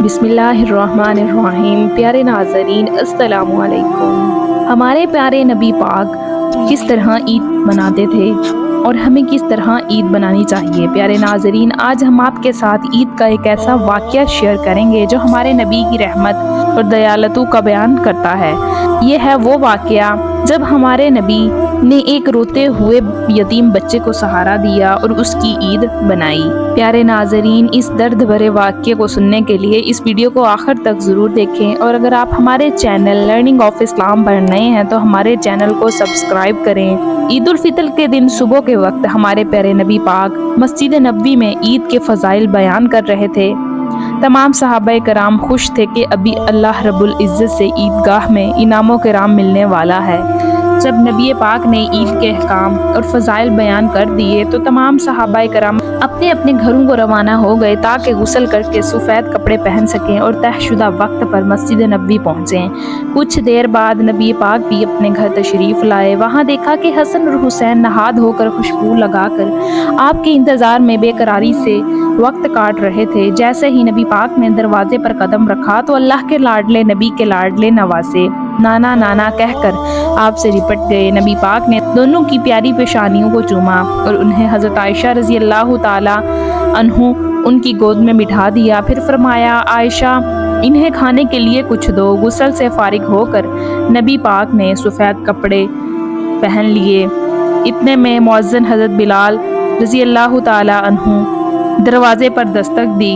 بسم اللہ الرحمن الرحیم۔ پیارے ناظرین السلام علیکم۔ ہمارے پیارے نبی پاک کس طرح عید مناتے تھے اور ہمیں کس طرح عید منانی چاہیے۔ پیارے ناظرین، آج ہم آپ کے ساتھ عید کا ایک ایسا واقعہ شیئر کریں گے جو ہمارے نبی کی رحمت اور دیالتوں کا بیان کرتا ہے۔ یہ ہے وہ واقعہ جب ہمارے نبی نے ایک روتے ہوئے یتیم بچے کو سہارا دیا اور اس کی عید بنائی۔ پیارے ناظرین، اس درد بھرے واقعے کو سننے کے لیے اس ویڈیو کو آخر تک ضرور دیکھیں، اور اگر آپ ہمارے چینل لرننگ آف اسلام پر نئے ہیں تو ہمارے چینل کو سبسکرائب کریں۔ عید الفطر کے دن صبح کے وقت ہمارے پیارے نبی پاک مسجد نبوی میں عید کے فضائل بیان کر رہے تھے۔ تمام صحابہ کرام خوش تھے کہ ابھی اللہ رب العزت سے عیدگاہ میں انعام کرام ملنے والا ہے۔ جب نبی پاک نے عید کے احکام اور فضائل بیان کر دیے تو تمام صحابہ کرام اپنے اپنے گھروں کو روانہ ہو گئے تاکہ غسل کر کے سفید کپڑے پہن سکیں اور طے شدہ وقت پر مسجد نبوی پہنچیں۔ کچھ دیر بعد نبی پاک بھی اپنے گھر تشریف لائے۔ وہاں دیکھا کہ حسن اور حسین نہا دھو کر خوشبو لگا کر آپ کے انتظار میں بے قراری سے وقت کاٹ رہے تھے۔ جیسے ہی نبی پاک نے دروازے پر قدم رکھا تو اللہ کے لاڈلے نبی کے لاڈلے نواسے نانا نانا کہہ کر آپ سے لپٹ گئے۔ نبی پاک نے دونوں کی پیاری پیشانیوں کو چوما اور انہیں حضرت عائشہ رضی اللہ تعالی عنہ ان کی گود میں بٹھا دیا۔ پھر فرمایا، عائشہ انہیں کھانے کے لیے کچھ دو۔ غسل سے فارغ ہو کر نبی پاک نے سفید کپڑے پہن لیے۔ اتنے میں مؤذن حضرت بلال رضی اللہ تعالی عنہ دروازے پر دستک دی۔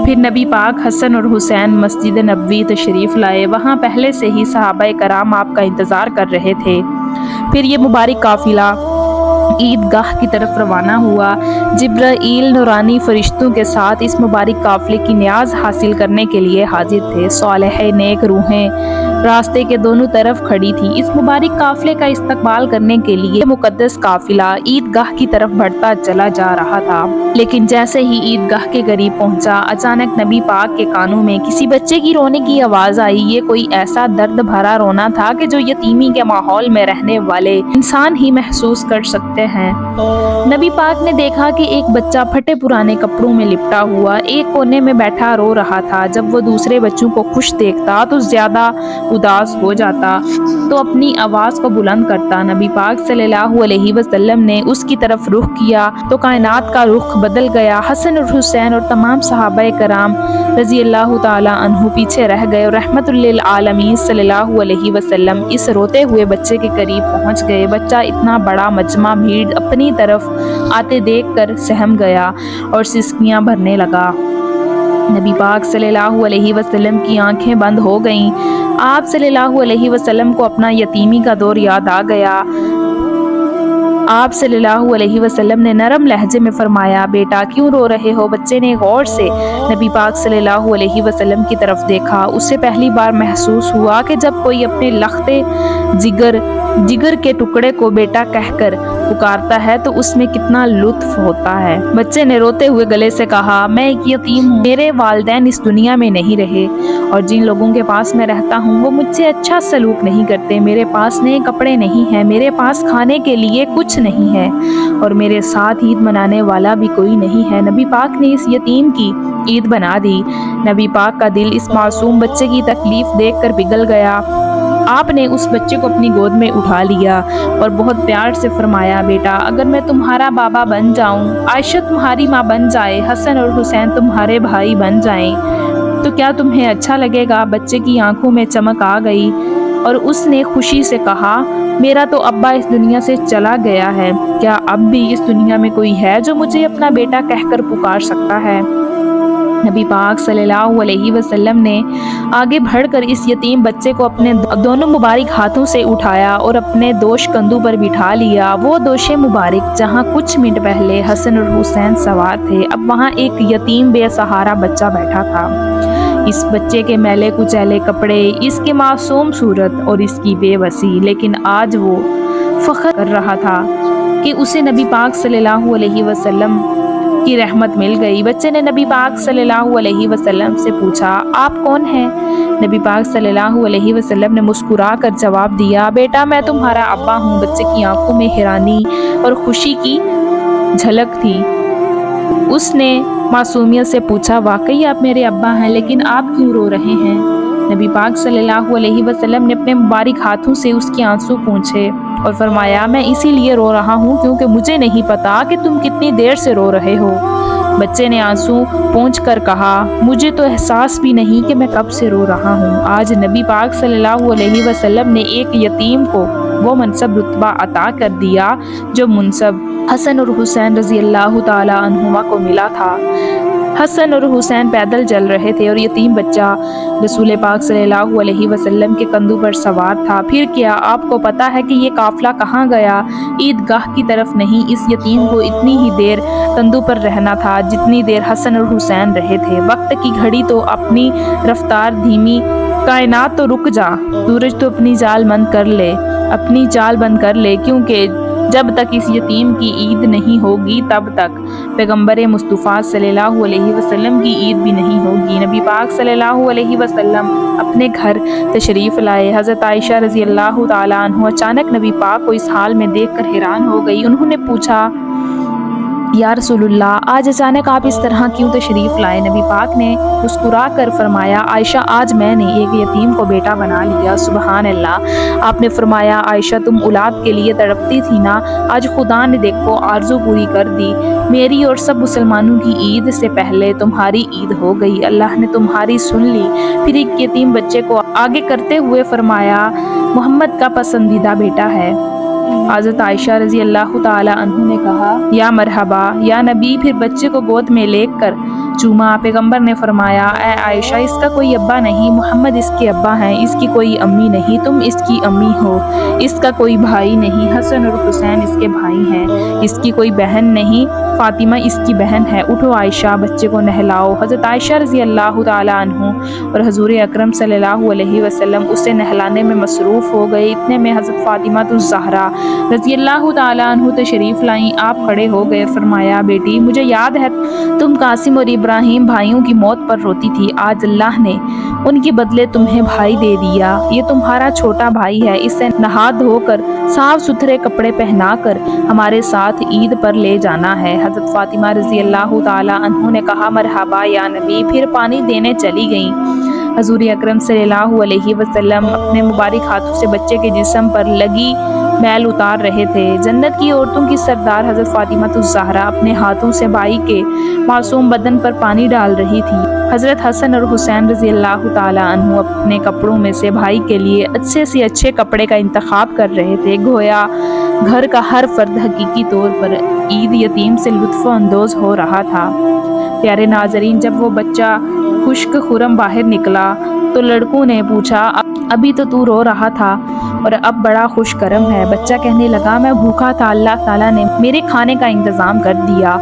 پھر نبی پاک حسن اور حسین مسجد نبوی تشریف لائے۔ وہاں پہلے سے ہی صحابہ کرام آپ کا انتظار کر رہے تھے۔ پھر یہ مبارک قافلہ عیدگاہ کی طرف روانہ ہوا۔ جبرائیل نورانی فرشتوں کے ساتھ اس مبارک قافلے کی نیاز حاصل کرنے کے لیے حاضر تھے۔ صالح نیک روحیں راستے کے دونوں طرف کھڑی تھیں۔ اس مبارک قافلے کا استقبال کرنے کے لیے مقدس قافلہ عیدگاہ کی طرف بڑھتا چلا جا رہا تھا، لیکن جیسے ہی عیدگاہ کے قریب پہنچا، اچانک نبی پاک کے کانوں میں کسی بچے کی رونے کی آواز آئی۔ یہ کوئی ایسا درد بھرا رونا تھا کہ جو یتیمی کے ماحول میں رہنے والے انسان ہی محسوس کر سکتے ہیں۔ نبی پاک نے دیکھا کہ ایک بچہ پھٹے پرانے کپڑوں میں لپٹا ہوا ایک کونے میں بیٹھا رو رہا تھا۔ جب وہ دوسرے بچوں کو خوش دیکھتا تو زیادہ اداس ہو جاتا تو اپنی آواز کو بلند کرتا۔ نبی پاک صلی اللہ علیہ وسلم نے اس کی طرف رخ کیا تو کائنات کا رخ بدل گیا۔ حسن اور حسین اور تمام صحابہ کرام رضی اللہ تعالی عنہ پیچھے رہ گئے اور رحمت للعالمین صلی اللہ علیہ وسلم اس روتے ہوئے بچے کے قریب پہنچ گئے۔ بچہ اتنا بڑا مجمع بھیڑ اپنی طرف آتے دیکھ کر سہم گیا اور سسکیاں بھرنے لگا۔ نبی پاک صلی اللہ علیہ وسلم کی آنکھیں بند ہو گئیں۔ آپ صلی اللہ علیہ وسلم کو اپنا یتیمی کا دور یاد آ گیا۔ آپ صلی اللہ علیہ وسلم نے نرم لہجے میں فرمایا، بیٹا کیوں رو رہے ہو؟ بچے نے غور سے نبی پاک صلی اللہ علیہ وسلم کی طرف دیکھا۔ اسے پہلی بار محسوس ہوا کہ جب کوئی اپنے لختے جگر کے ٹکڑے کو بیٹا کہہ کر پکارتا ہے تو اس میں کتنا لطف ہوتا ہے۔ بچے نے روتے ہوئے گلے سے کہا، میں ایک یتیم ہوں، میرے والدین اس دنیا میں نہیں رہے اور جن لوگوں کے پاس میں رہتا ہوں وہ مجھ سے اچھا سلوک نہیں کرتے۔ میرے پاس نئے کپڑے نہیں ہیں، میرے پاس کھانے کے لیے کچھ نہیں ہے اور میرے ساتھ عید منانے والا بھی کوئی نہیں ہے۔ نبی پاک نے اس یتیم کی عید بنا دی۔ نبی پاک کا دل اس معصوم بچے کی تکلیف دیکھ کر پگھل گیا۔ آپ نے اس بچے کو اپنی گود میں اٹھا لیا اور بہت پیار سے فرمایا، بیٹا اگر میں تمہارا بابا بن جاؤں، عائشہ تمہاری ماں بن جائے، حسن اور حسین تمہارے بھائی بن جائیں تو کیا تمہیں اچھا لگے گا؟ بچے کی آنکھوں میں چمک آ گئی اور اس نے خوشی سے کہا، میرا تو ابا اس دنیا سے چلا گیا ہے، کیا اب بھی اس دنیا میں کوئی ہے جو مجھے اپنا بیٹا کہہ کر پکار سکتا ہے؟ نبی پاک صلی اللہ علیہ وسلم نے آگے بڑھ کر اس یتیم بچے کو اپنے دونوں مبارک ہاتھوں سے اٹھایا اور اپنے دوش کندھوں پر بٹھا لیا۔ وہ دوش مبارک جہاں کچھ منٹ پہلے حسن اور حسین سوار تھے، اب وہاں ایک یتیم بے سہارا بچہ بیٹھا تھا۔ اس بچے کے میلے کچیلے کپڑے، اس کی معصوم صورت اور اس کی بے بسی، لیکن آج وہ فخر کر رہا تھا کہ اسے نبی پاک صلی اللہ علیہ وسلم کی رحمت مل گئی۔ بچے نے نبی پاک صلی اللہ علیہ وسلم سے پوچھا، آپ کون ہیں؟ نبی پاک صلی اللہ علیہ وسلم نے مسکرا کر جواب دیا، بیٹا میں تمہارا ابا ہوں۔ بچے کی آنکھوں میں حیرانی اور خوشی کی جھلک تھی۔ اس نے मासूमियत से पूछा, वाकई आप मेरे अब्बा हैं, लेकिन आप क्यों रो रहे हैं? नबी पाक सल्लल्लाहु अलैहि वसल्लम ने अपने मुबारक हाथों से उसके आंसू पोंछे और फरमाया, मैं इसीलिए रो रहा हूँ क्योंकि मुझे नहीं पता कि तुम कितनी देर से रो रहे हो। बच्चे ने आंसू पोंछ कर कहा, मुझे तो एहसास भी नहीं कि मैं कब से रो रहा हूँ। आज नबी पाक सल्लल्लाहु अलैहि वसल्लम ने एक यतीम को वो मनसब रुतबा अता कर दिया जो मुनसब हसन और हुसैन रजी अल्लाह ताला अन्हुमा को मिला था। हसन और हुसैन पैदल चल रहे थे और यतीम बच्चा रसूल पाक सल्लल्लाहु अलैहि वसल्लम के कंधों पर सवार था। फिर क्या आपको पता है कि ये काफिला कहाँ गया? ईदगाह की तरफ नहीं। इस यतीम को इतनी ही देर कंधों पर रहना था जितनी देर हसन और हुसैन रहे थे। वक्त की घड़ी तो अपनी रफ्तार धीमी, कायनात तो रुक जा, सूरज तो अपनी चाल बंद कर ले, क्योंकि जब तक इस यतीम की ईद नहीं होगी तब तक पैगम्बर मुस्तफ़ा सल्लल्लाहु अलैहि वसल्लम की ईद भी नहीं होगी। नबी पाक सल्लल्लाहु अलैहि वसल्लम अपने घर तशरीफ़ लाए। हज़रत आयशा रज़ी अल्लाह ताला अन्हा अचानक नबी पाक को इस हाल में देखकर हैरान हो गई। उन्होंने पूछा, या रसूलुल्लाह, आज अचानक आप इस तरह क्यों तशरीफ़ लाए? नबी पाक ने मुस्कुरा कर फरमाया, आयशा, आज मैंने एक यतीम को बेटा बना लिया। सुबहान अल्लाह। आपने फरमाया, आयशा, तुम औलाद के लिए तड़पती थी ना, आज खुदा ने देखो आरज़ू पूरी कर दी। मेरी और सब मुसलमानों की ईद से पहले तुम्हारी ईद हो गई। अल्लाह ने तुम्हारी सुन ली। फिर एक यतीम बच्चे को आगे करते हुए फरमाया, मोहम्मद का पसंदीदा बेटा है। हज़रत आयशा रज़ी अल्लाह ताला अन्हु ने कहा, या मरहबा या नबी। फिर बच्चे को गोद में लेकर चूमा। पैगंबर ने फरमाया, ऐ आयशा, इसका कोई अब्बा नहीं, मोहम्मद इसके अब्बा हैं। इसकी कोई अम्मी नहीं, तुम इसकी अम्मी हो। इसका कोई भाई नहीं, हसन और हुसैन इसके भाई हैं। इसकी कोई बहन नहीं, फातिमा इसकी बहन है। उठो आयशा, बच्चे को नहलाओ। हज़रत आयशा रज़ी अल्लाह ताला अन्हु और हज़ूर अकरम सल्लल्लाहु अलैहि वसल्लम उसे नहलाने में मसरूफ़ हो गए। इतने में हज़रत फातिमा ज़हरा रज़ी अल्लाह ताला अन्हु तशरीफ़ लाईं। आप खड़े हो गए। फरमाया, बेटी, मुझे याद है तुम कासिम और इब्राहिम भाइयों की मौत पर रोती थी। आज अल्लाह ने उनके बदले तुम्हें भाई दे दिया। ये तुम्हारा छोटा भाई है। इसे नहा धोकर साफ सुथरे कपड़े पहनाकर हमारे साथ ईद पर ले जाना है। हज़रत फातिमा रज़ी अल्लाह ताला अन्हु ने कहा, मरहबा या नबी। फिर पानी देने चली गईं। हज़ूर अकरम सल्लल्लाहु अलैहि वसल्लम अपने मुबारक हाथों से बच्चे के जिस्म पर लगी मैल उतार रहे थे। जन्नत की औरतों की सरदार हज़रत फातिमा ज़हरा अपने हाथों से भाई के मासूम बदन पर पानी डाल रही थी। हज़रत हसन और हुसैन रज़ी अल्लाह ताला अन्हु अपने कपड़ों में से भाई के लिए अच्छे से अच्छे कपड़े का इंतखाब कर रहे थे। गोया घर का हर फर्द हकीकी तौर पर ईद यतीम से लुत्फ़ अंदोज़ हो रहा था। प्यारे नाज़रीन, जब वो बच्चा खुश्क खुरम बाहर निकला तो लड़कों ने पूछा, अभी तो तू रो रहा था और अब बड़ा खुश करम है। बच्चा कहने लगा, मैं भूखा था, अल्लाह ताला ने मेरे खाने का इंतज़ाम कर दिया।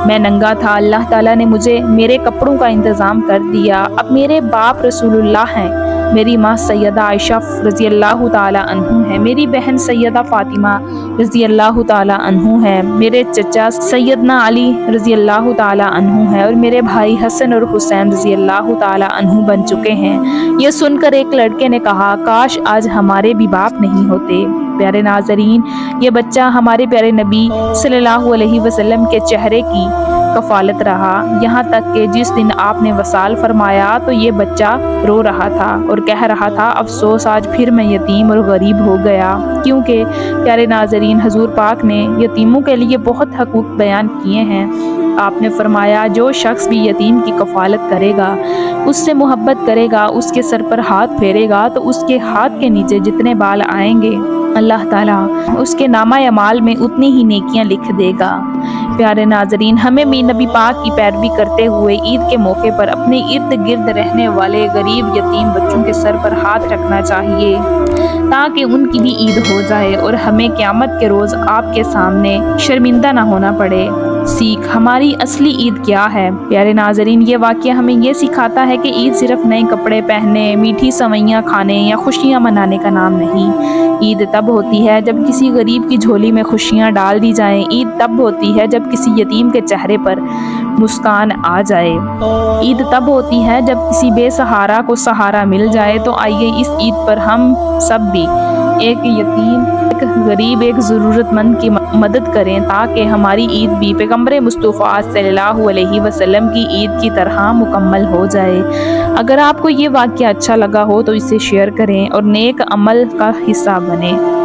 मैं नंगा था, अल्लाह ताला ने मुझे मेरे कपड़ों का इंतज़ाम कर दिया। अब मेरे बाप रसूलुल्लाह हैं, मेरी माँ सैयदा आयशा रज़ी अल्लाह ताला अन्हु है, मेरी बहन सैयदा फातिमा रज़ी अल्लाह ताला अन्हु है, मेरे चचा सैयदना अली रज़ी अल्लाह ताला अन्हु है और मेरे भाई हसन और हुसैन रज़ी अल्लाह ताला अन्हु बन चुके हैं। यह सुनकर एक लड़के ने कहा, काश आज हमारे भी बाप नहीं होते। प्यारे नाज़रीन, ये बच्चा हमारे प्यारे नबी सल्लल्लाहु अलैहि वसल्लम के चेहरे की कफालत रहा। यहाँ तक कि जिस दिन आपने वसाल फरमाया तो ये बच्चा रो रहा था और कह रहा था, अफसोस आज फिर मैं यतीम और गरीब हो गया। क्योंकि प्यारे नाज़रीन, हजूर पाक ने यतीमों के लिए बहुत हकूक़ बयान किए हैं। आपने फरमाया, जो शख्स भी यतीम की कफालत करेगा, उससे मोहब्बत करेगा, उसके सर पर हाथ फेरेगा तो उसके हाथ के नीचे जितने बाल आएंगे अल्लाह ताला उसके नामा अमाल में उतनी ही नेकियां लिख देगा। प्यारे नाजरीन, हमें भी नबी पाक की पैरवी करते हुए ईद के मौके पर अपने इर्द गिर्द रहने वाले गरीब यतीम बच्चों के सर पर हाथ रखना चाहिए ताकि उनकी भी ईद हो जाए और हमें क़यामत के रोज़ आपके सामने शर्मिंदा ना होना पड़े। सीख, हमारी असली ईद क्या है? प्यारे नाजरीन, ये वाक़या हमें ये सिखाता है कि ईद सिर्फ नए कपड़े पहनने, मीठी सवैयाँ खाने या खुशियाँ मनाने का नाम नहीं। ईद तब होती है जब किसी गरीब की झोली में खुशियाँ डाल दी जाएं। ईद तब होती है जब किसी यतीम के चेहरे पर मुस्कान आ जाए। ईद तब होती है जब किसी बेसहारा को सहारा मिल जाए। तो आइए इस ईद पर हम सब भी एक यतीम, एक गरीब, एक ज़रूरतमंद की مدد کریں تاکہ ہماری عید بھی پیغمبر مصطفیٰ صلی اللہ علیہ وسلم کی عید کی طرح مکمل ہو جائے۔ اگر آپ کو یہ واقعہ اچھا لگا ہو تو اسے شیئر کریں اور نیک عمل کا حصہ بنیں۔